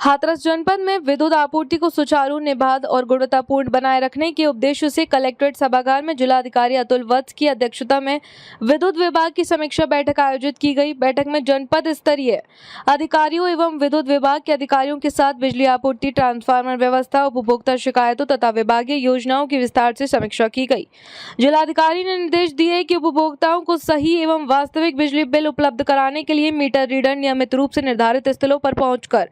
हाथरस जनपद में विद्युत आपूर्ति को सुचारू, निर्बाध और गुणवत्तापूर्ण बनाए रखने के उद्देश्य से कलेक्ट्रेट सभागार में जिलाधिकारी अतुल वत्स की अध्यक्षता में विद्युत विभाग की समीक्षा बैठक आयोजित की गई। बैठक में जनपद स्तरीय अधिकारियों एवं विद्युत विभाग के अधिकारियों के साथ बिजली आपूर्ति, ट्रांसफार्मर व्यवस्था, उपभोक्ता शिकायतों तथा विभागीय योजनाओं की विस्तार से समीक्षा की गई। जिलाधिकारी ने निर्देश दिए कि उपभोक्ताओं को सही एवं वास्तविक बिजली बिल उपलब्ध कराने के लिए मीटर रीडर नियमित रूप से निर्धारित स्थलों पर पहुंचकर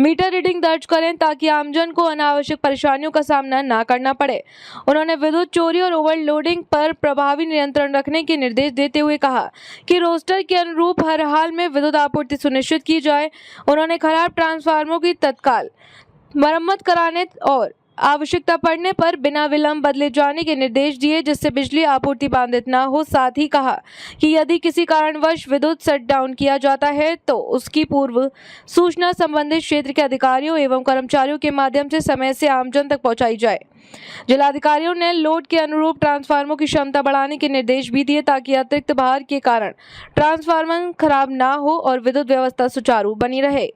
मीटर रीडिंग दर्ज करें ताकि आमजन को अनावश्यक परेशानियों का सामना न करना पड़े। उन्होंने विद्युत चोरी और ओवरलोडिंग पर प्रभावी नियंत्रण रखने के निर्देश देते हुए कहा कि रोस्टर के अनुरूप हर हाल में विद्युत आपूर्ति सुनिश्चित की जाए। उन्होंने खराब ट्रांसफार्मरों की तत्काल मरम्मत कराने और आवश्यकता पड़ने पर बिना विलंब बदले जाने के निर्देश दिए जिससे बिजली आपूर्ति बाधित न हो। साथ ही कहा कि यदि किसी कारणवश विद्युत शट डाउन किया जाता है तो उसकी पूर्व सूचना संबंधित क्षेत्र के अधिकारियों एवं कर्मचारियों के माध्यम से समय से आमजन तक पहुंचाई जाए। जिलाधिकारियों ने लोड के अनुरूप ट्रांसफार्मरों की क्षमता बढ़ाने के निर्देश भी दिए ताकि अतिरिक्त भार के कारण ट्रांसफार्मर खराब न हो और विद्युत व्यवस्था सुचारू बनी रहे।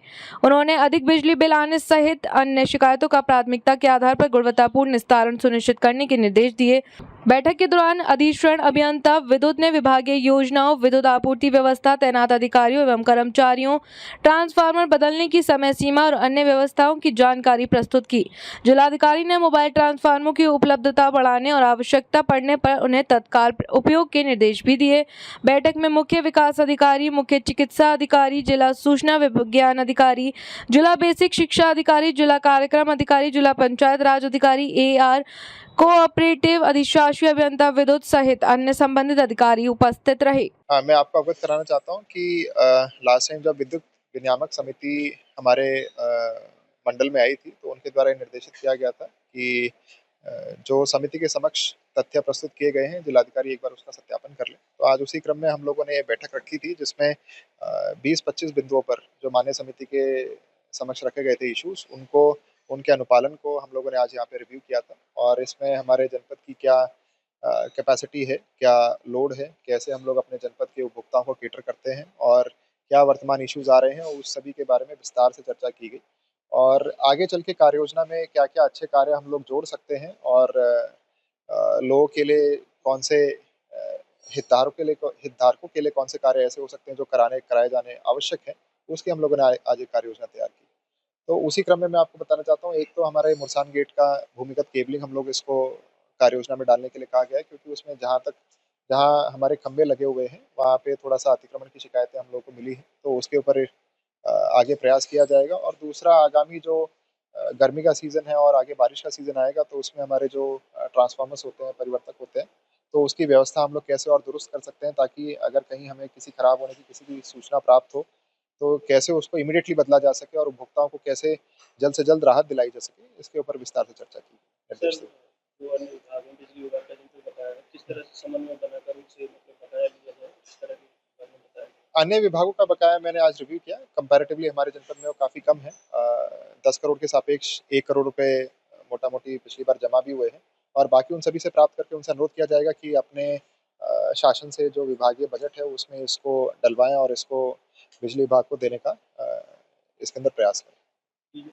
उन्होंने अधिक बिजली बिल आने सहित अन्य शिकायतों का प्राथमिकता के आधार पर गुणवत्तापूर्ण निस्तारण सुनिश्चित करने के निर्देश दिए। बैठक के दौरान अधिशरण अभियंता विद्युत ने विभागीय योजनाओं, विद्युत आपूर्ति व्यवस्था, तैनात अधिकारियों एवं कर्मचारियों, ट्रांसफार्मर बदलने की समय सीमा और अन्य व्यवस्थाओं की जानकारी प्रस्तुत की। जिलाधिकारी ने मोबाइल ट्रांसफार्मरों की उपलब्धता बढ़ाने और आवश्यकता पड़ने पर उन्हें तत्काल उपयोग के निर्देश भी दिए। बैठक में मुख्य विकास अधिकारी, मुख्य चिकित्सा अधिकारी, जिला सूचना विज्ञान अधिकारी, जिला बेसिक शिक्षा अधिकारी, जिला कार्यक्रम अधिकारी, जिला पंचायत राज अधिकारी, AR, कोऑपरेटिव अधिशासी अभियंता विद्युत सहित अन्य संबंधित अधिकारी उपस्थित रहे। मैं आपको अवगत कराना चाहता हूं कि लास्ट टाइम जब विद्युत विनियामक समिति हमारे मंडल में आई थी तो उनके द्वारा निर्देशित किया गया था कि जो समिति के समक्ष तथ्य प्रस्तुत किए गए हैं जिलाधिकारी एक बार उसका सत्यापन कर ले। तो आज उसी क्रम में हम लोगों ने ये बैठक रखी थी जिसमें 20-25 बिंदुओं पर जो मान्य समिति के समक्ष रखे गए थे इश्यूज, उनको उनके अनुपालन को हम लोगों ने आज यहाँ पे रिव्यू किया था। और इसमें हमारे जनपद की क्या कैपेसिटी है, क्या लोड है, कैसे हम लोग अपने जनपद के उपभोक्ताओं को केटर करते हैं और क्या वर्तमान इश्यूज आ रहे हैं, उस सभी के बारे में विस्तार से चर्चा की गई। और आगे चल के कार्य योजना में क्या क्या अच्छे कार्य हम लोग जोड़ सकते हैं और लोगों के लिए कौन से हितधारकों के लिए कौन से कार्य ऐसे हो सकते हैं जो कराए जाने आवश्यक है, उसकी हम लोगों ने आज एक कार्य योजना तैयार की। तो उसी क्रम में मैं आपको बताना चाहता हूँ, एक तो हमारे मुरसान गेट का भूमिगत केबलिंग हम लोग इसको कार्य योजना में डालने के लिए कहा गया है, क्योंकि उसमें जहाँ हमारे खंभे लगे हुए हैं वहाँ पे थोड़ा सा अतिक्रमण की शिकायतें हम लोग को मिली हैं, तो उसके ऊपर आगे प्रयास किया जाएगा। और दूसरा, आगामी जो गर्मी का सीज़न है और आगे बारिश का सीज़न आएगा तो उसमें हमारे जो ट्रांसफार्मर्स होते हैं, परिवर्तक होते हैं, तो उसकी व्यवस्था हम लोग कैसे और दुरुस्त कर सकते हैं ताकि अगर कहीं हमें किसी खराब होने की किसी की सूचना प्राप्त हो तो कैसे उसको इमीडिएटली बदला जा सके और उपभोक्ताओं को कैसे जल्द से जल्द राहत दिलाई जा सके, इसके ऊपर विस्तार से चर्चा की। जो अन्य विभागों, बिजली विभाग का जिनको बताया किस तरह से समन्वय बनाकर उनसे बताया भी जाए, इस तरह की अन्य विभागों का बकाया मैंने आज रिव्यू किया। कंपैरेटिवली हमारे जनपद में वो काफ़ी कम है। 10 करोड़ के सापेक्ष 1 करोड़ रुपए मोटा मोटी पिछली बार जमा भी हुए हैं और बाकी उन सभी से प्राप्त करके उनसे अनुरोध किया जाएगा कि अपने शासन से जो विभागीय बजट है उसमें इसको डलवाएं और इसको बिजली विभाग को देने का इसके अंदर प्रयास करें।